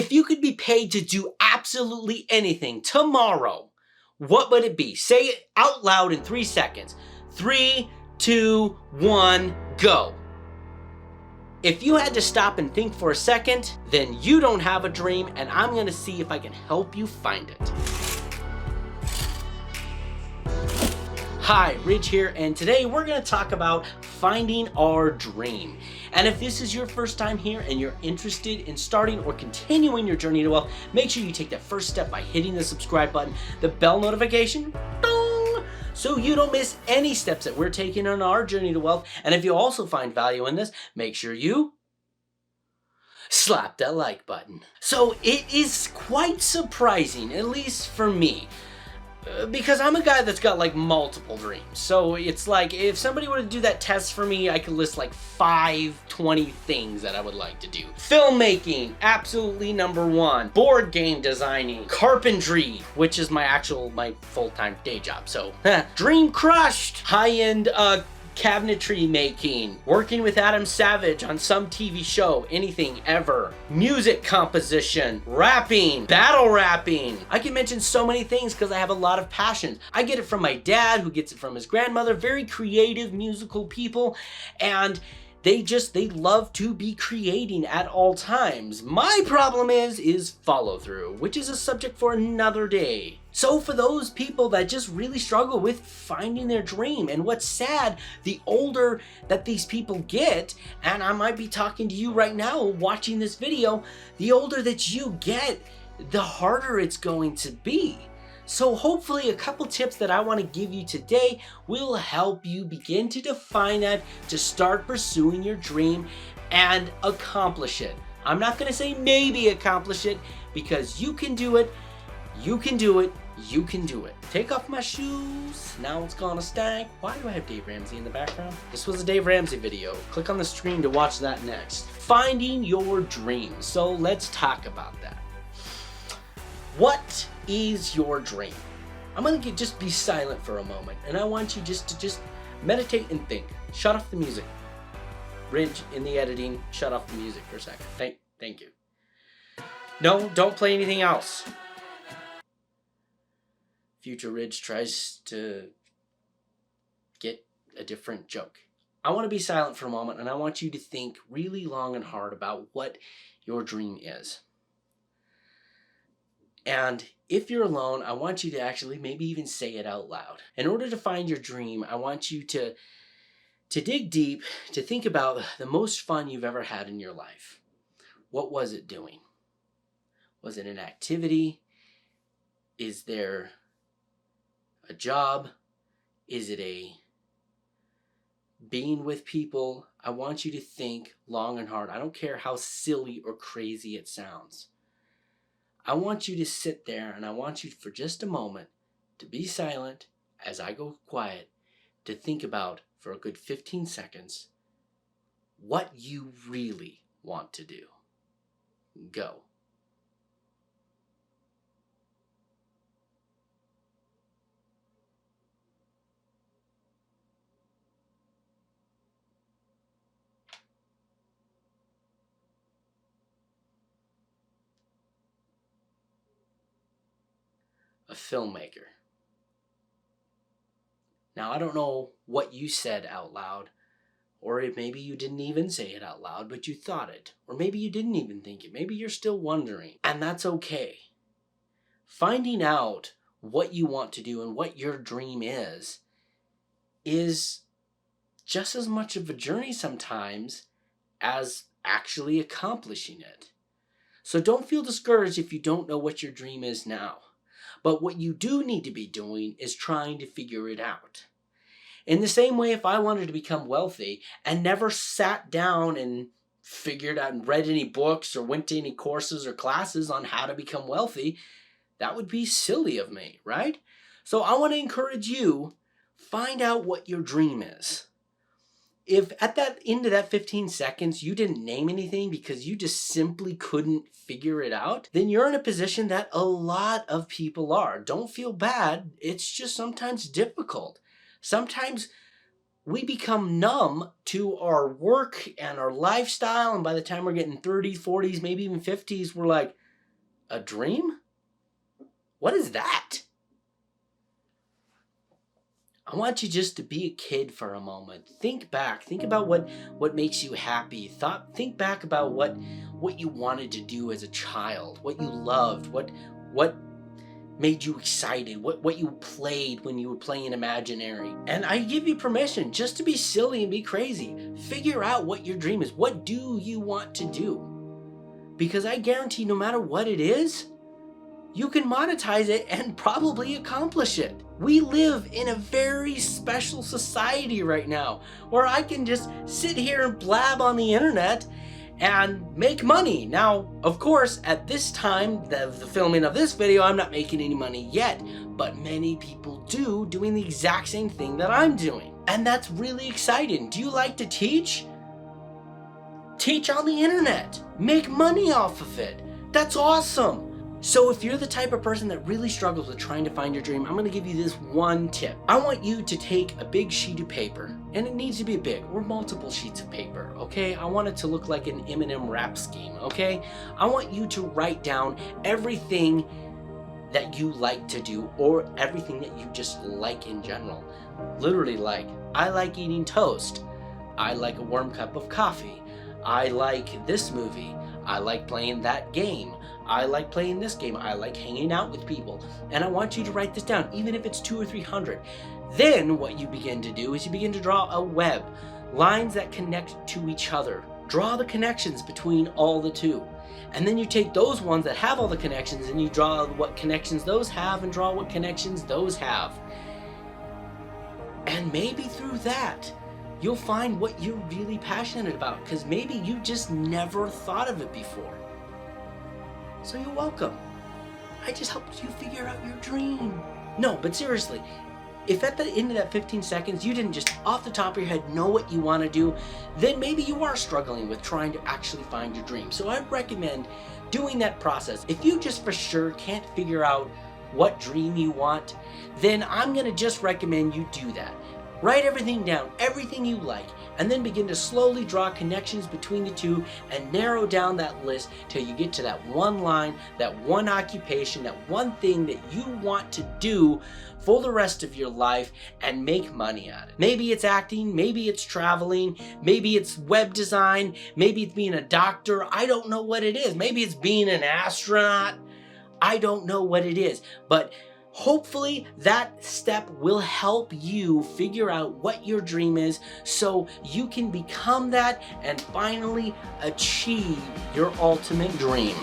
If you could be paid to do absolutely anything tomorrow, what would it be? Say it out loud in 3 seconds. 3, 2, 1, go. If you had to stop and think for a second, then you don't have a dream, and I'm gonna see if I can help you find it. Hi, Ridge here, and today we're gonna talk about finding our dream. And if this is your first time here and you're interested in starting or continuing your journey to wealth, make sure you take that first step by hitting the subscribe button, the bell notification, dong, so you don't miss any steps that we're taking on our journey to wealth. And if you also find value in this, make sure you slap that like button. So it is quite surprising, at least for me, because I'm a guy that's got like multiple dreams. So it's like if somebody were to do that test for me, I could list like 20 things that I would like to do. Filmmaking, absolutely number one. Board game designing, carpentry, which is my full-time day job. So dream crushed. High-end cabinetry making, working with Adam Savage on some TV show, anything ever, music composition, rapping, battle rapping. I can mention so many things because I have a lot of passions. I get it from my dad, who gets it from his grandmother, very creative musical people, and they love to be creating at all times. My problem is follow through, which is a subject for another day. So for those people that just really struggle with finding their dream, and what's sad, the older that these people get, and I might be talking to you right now watching this video, the older that you get, the harder it's going to be. So hopefully a couple tips that I want to give you today will help you begin to define that, to start pursuing your dream and accomplish it. I'm not going to say maybe accomplish it, because you can do it, you can do it, you can do it. Take off my shoes, now it's gonna stank. Why do I have Dave Ramsey in the background? This was a Dave Ramsey video. Click on the screen to watch that next. Finding your dream. So let's talk about that. What is your dream? I'm gonna just be silent for a moment, and I want you just to meditate and think. Shut off the music. Ridge, in the editing, shut off the music for a second. Thank you. No, don't play anything else. Future Ridge tries to get a different joke. I want to be silent for a moment, and I want you to think really long and hard about what your dream is. And if you're alone, I want you to actually maybe even say it out loud. In order to find your dream, I want you to dig deep, to think about the most fun you've ever had in your life. What was it doing? Was it an activity? Is there a job? Is it a being with people? I want you to think long and hard. I don't care how silly or crazy it sounds. I want you to sit there, and I want you for just a moment to be silent as I go quiet, to think about for a good 15 seconds what you really want to do. Go. A filmmaker. Now, I don't know what you said out loud, or maybe you didn't even say it out loud, but you thought it, or maybe you didn't even think it. Maybe you're still wondering, and that's okay. Finding out what you want to do and what your dream is just as much of a journey sometimes as actually accomplishing it. So don't feel discouraged if you don't know what your dream is now. But what you do need to be doing is trying to figure it out. In the same way, if I wanted to become wealthy and never sat down and figured out and read any books or went to any courses or classes on how to become wealthy, that would be silly of me, right? So I want to encourage you, find out what your dream is. If at that end of that 15 seconds you didn't name anything because you just simply couldn't figure it out, then you're in a position that a lot of people are. Don't feel bad. It's just sometimes difficult. Sometimes we become numb to our work and our lifestyle, and by the time we're getting 30s, 40s, maybe even 50s, we're like, A dream? What is that? I want you just to be a kid for a moment. Think back. Think about what makes you happy. Think back about what you wanted to do as a child, what you loved, what made you excited, what you played when you were playing imaginary. And I give you permission just to be silly and be crazy. Figure out what your dream is. What do you want to do? Because I guarantee no matter what it is, you can monetize it and probably accomplish it. We live in a very special society right now where I can just sit here and blab on the internet and make money. Now, of course, at this time, the filming of this video, I'm not making any money yet, but many people do, doing the exact same thing that I'm doing. And that's really exciting. Do you like to teach? Teach on the internet. Make money off of it. That's awesome. So if you're the type of person that really struggles with trying to find your dream, I'm going to give you this one tip. I want you to take a big sheet of paper, and it needs to be big or multiple sheets of paper, okay? I want it to look like an Eminem rap scheme, okay? I want you to write down everything that you like to do or everything that you just like in general. Literally, like, I like eating toast. I like a warm cup of coffee. I like this movie. I like playing that game. I like playing this game. I like hanging out with people. And I want you to write this down, even if it's 200 or 300. Then what you begin to do is you begin to draw a web, lines that connect to each other. Draw the connections between all the two. And then you take those ones that have all the connections and you draw what connections those have and draw what connections those have. And maybe through that, you'll find what you're really passionate about, because maybe you just never thought of it before. So you're welcome. I just helped you figure out your dream. No, but seriously, if at the end of that 15 seconds you didn't just off the top of your head know what you want to do, then maybe you are struggling with trying to actually find your dream. So I'd recommend doing that process. If you just for sure can't figure out what dream you want, then I'm going to just recommend you do that. Write everything down, everything you like, and then begin to slowly draw connections between the two and narrow down that list till you get to that one line, that one occupation, that one thing that you want to do for the rest of your life and make money at it. Maybe it's acting, maybe it's traveling, maybe it's web design, maybe it's being a doctor. I don't know what it is. Maybe it's being an astronaut. I don't know what it is, but hopefully that step will help you figure out what your dream is so you can become that and finally achieve your ultimate dream.